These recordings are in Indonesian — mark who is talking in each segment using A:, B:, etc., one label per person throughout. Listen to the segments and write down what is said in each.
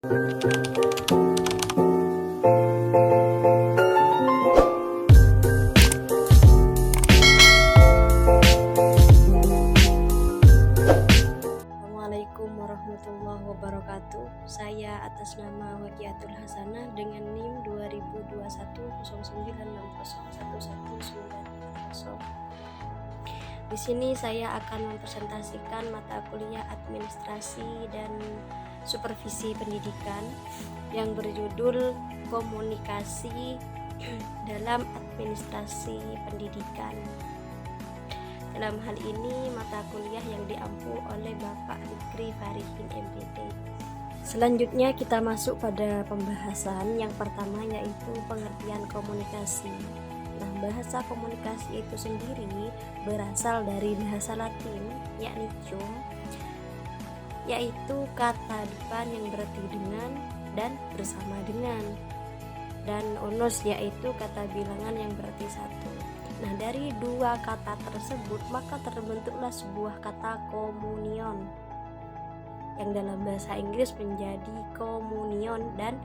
A: Assalamualaikum warahmatullahi wabarakatuh. Saya atas nama Waqiatul Hasanah dengan NIM 20210960111940. Di sini saya akan mempresentasikan mata kuliah Administrasi dan Supervisi Pendidikan yang berjudul Komunikasi dalam Administrasi Pendidikan. Dalam hal ini mata kuliah yang diampu oleh Bapak Fikri Farihin MPD. Selanjutnya kita masuk pada pembahasan yang pertama, yaitu pengertian komunikasi. Nah, bahasa komunikasi itu sendiri berasal dari bahasa Latin, yakni cum, yaitu kata depan yang berarti dengan dan bersama dengan, dan onus yaitu kata bilangan yang berarti satu. Nah, dari dua kata tersebut maka terbentuklah sebuah kata komunion yang dalam bahasa Inggris menjadi communion dan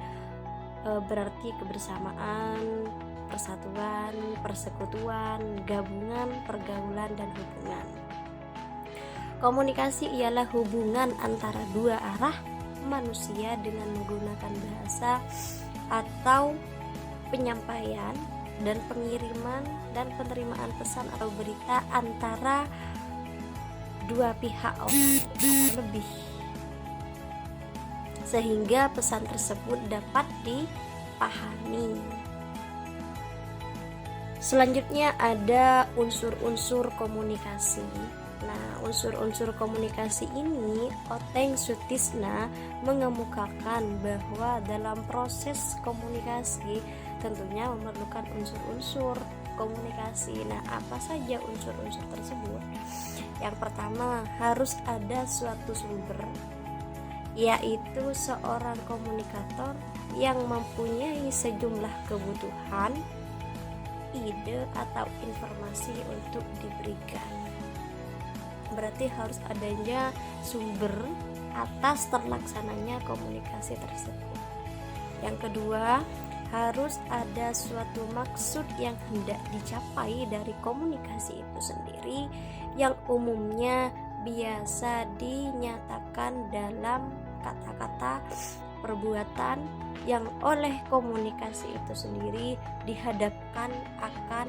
A: berarti kebersamaan, persatuan, persekutuan, gabungan, pergaulan, dan hubungan. Komunikasi ialah hubungan antara dua arah manusia dengan menggunakan bahasa atau penyampaian dan pengiriman dan penerimaan pesan atau berita antara dua pihak atau lebih, sehingga pesan tersebut dapat dipahami. Selanjutnya ada unsur-unsur komunikasi. Nah, unsur-unsur komunikasi ini Oteng Sutisna mengemukakan bahwa dalam proses komunikasi tentunya memerlukan unsur-unsur komunikasi. Nah, apa saja unsur-unsur tersebut? Yang pertama, harus ada suatu sumber, yaitu seorang komunikator yang mempunyai sejumlah kebutuhan, ide atau informasi untuk diberikan. Berarti harus adanya sumber atas terlaksananya komunikasi tersebut. Yang kedua, harus ada suatu maksud yang hendak dicapai dari komunikasi itu sendiri, yang umumnya biasa dinyatakan dalam kata-kata, perbuatan yang oleh komunikasi itu sendiri dihadapkan akan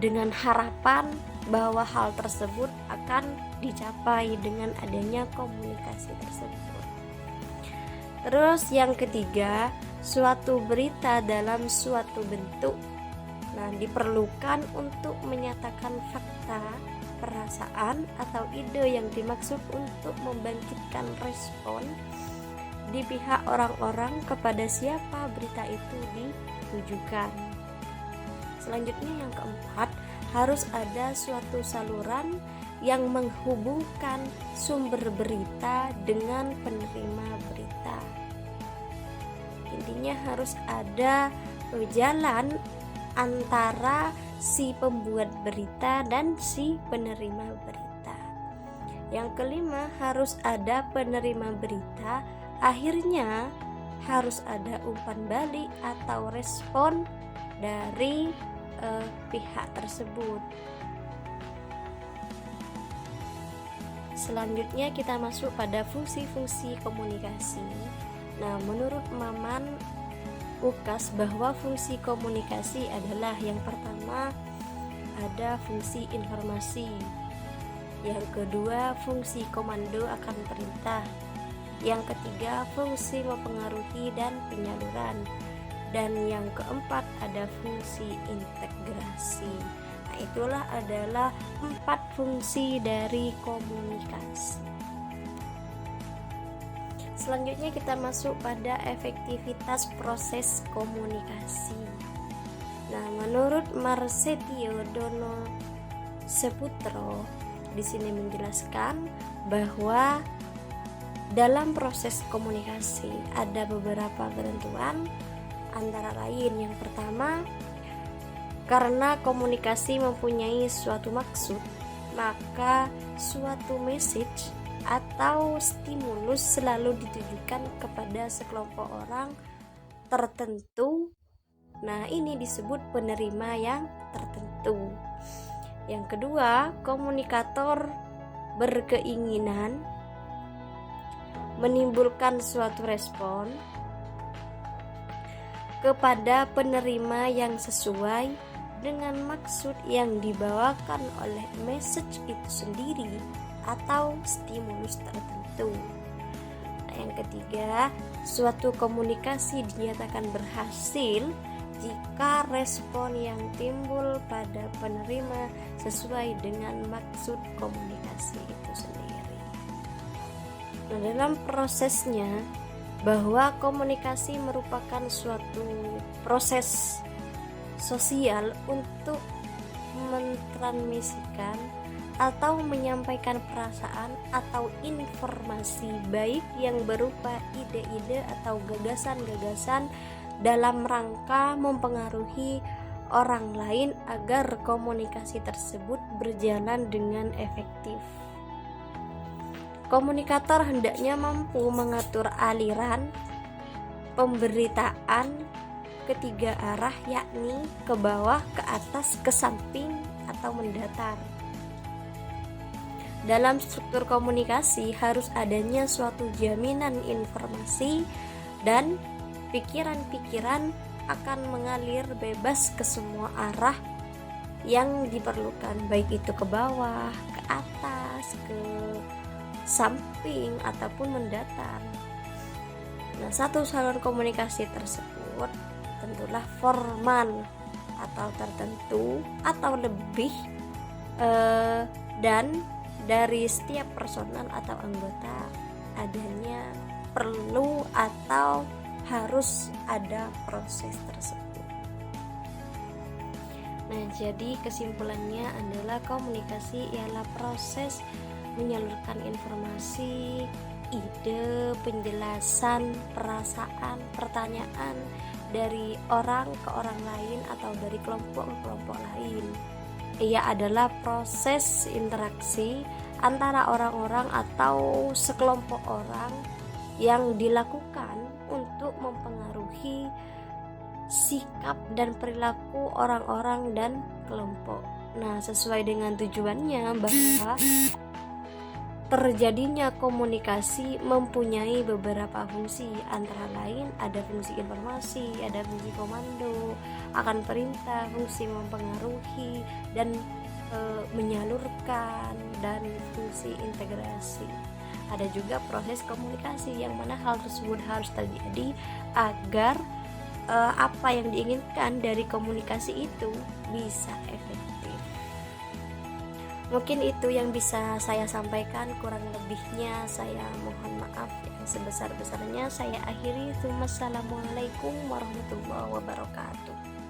A: dengan harapan bahwa hal tersebut akan dicapai dengan adanya komunikasi tersebut. Terus yang ketiga, suatu berita dalam suatu bentuk. Nah, diperlukan untuk menyatakan fakta, perasaan atau ide yang dimaksud untuk membangkitkan respon di pihak orang-orang kepada siapa berita itu ditujukan. Selanjutnya yang keempat, harus ada suatu saluran yang menghubungkan sumber berita dengan penerima berita. Intinya harus ada jalan antara si pembuat berita dan si penerima berita. Yang kelima, harus ada penerima berita, akhirnya harus ada umpan balik atau respon dari pihak tersebut. Selanjutnya kita masuk pada fungsi-fungsi komunikasi. Nah, menurut Maman Ukas bahwa fungsi komunikasi adalah yang pertama ada fungsi informasi, yang kedua fungsi komando akan perintah, yang ketiga fungsi mempengaruhi dan penyaluran, dan yang keempat ada fungsi integrasi. Nah, itulah adalah 4 fungsi dari komunikasi. Selanjutnya kita masuk pada efektivitas proses komunikasi. Nah, menurut Marsetio Dono Seputro di sini menjelaskan bahwa dalam proses komunikasi ada beberapa ketentuan, antara lain yang pertama, karena komunikasi mempunyai suatu maksud, maka suatu message atau stimulus selalu ditujukan kepada sekelompok orang tertentu. Nah, ini disebut penerima yang tertentu. Yang kedua, komunikator berkeinginan menimbulkan suatu respon kepada penerima yang sesuai dengan maksud yang dibawakan oleh message itu sendiri atau stimulus tertentu. Nah, yang ketiga, suatu komunikasi dinyatakan berhasil jika respon yang timbul pada penerima sesuai dengan maksud komunikasi itu sendiri. Nah, dalam prosesnya, bahwa komunikasi merupakan suatu proses sosial untuk mentransmisikan atau menyampaikan perasaan atau informasi baik yang berupa ide-ide atau gagasan-gagasan dalam rangka mempengaruhi orang lain agar komunikasi tersebut berjalan dengan efektif. Komunikator hendaknya mampu mengatur aliran pemberitaan ketiga arah, yakni ke bawah, ke atas, ke samping, atau mendatar. Dalam struktur komunikasi harus adanya suatu jaminan informasi dan pikiran-pikiran akan mengalir bebas ke semua arah yang diperlukan, baik itu ke bawah, ke atas, ke samping, ataupun mendatar. Nah, satu saluran komunikasi tersebut tentulah formal atau tertentu atau lebih, dan dari setiap personal atau anggota adanya perlu atau harus ada proses tersebut. Nah, jadi kesimpulannya adalah komunikasi ialah proses menyalurkan informasi, ide, penjelasan, perasaan, pertanyaan dari orang ke orang lain atau dari kelompok ke kelompok lain. Ia adalah proses interaksi antara orang-orang atau sekelompok orang yang dilakukan untuk mempengaruhi sikap dan perilaku orang-orang dan kelompok. Nah, sesuai dengan tujuannya bahwa terjadinya komunikasi mempunyai beberapa fungsi, antara lain ada fungsi informasi, ada fungsi komando, akan perintah, fungsi mempengaruhi dan menyalurkan, dan fungsi integrasi. Ada juga proses komunikasi yang mana hal tersebut harus terjadi agar apa yang diinginkan dari komunikasi itu bisa efektif. Mungkin itu yang bisa saya sampaikan, kurang lebihnya saya mohon maaf yang sebesar-besarnya. Saya akhiri. Wassalamualaikum warahmatullahi wabarakatuh.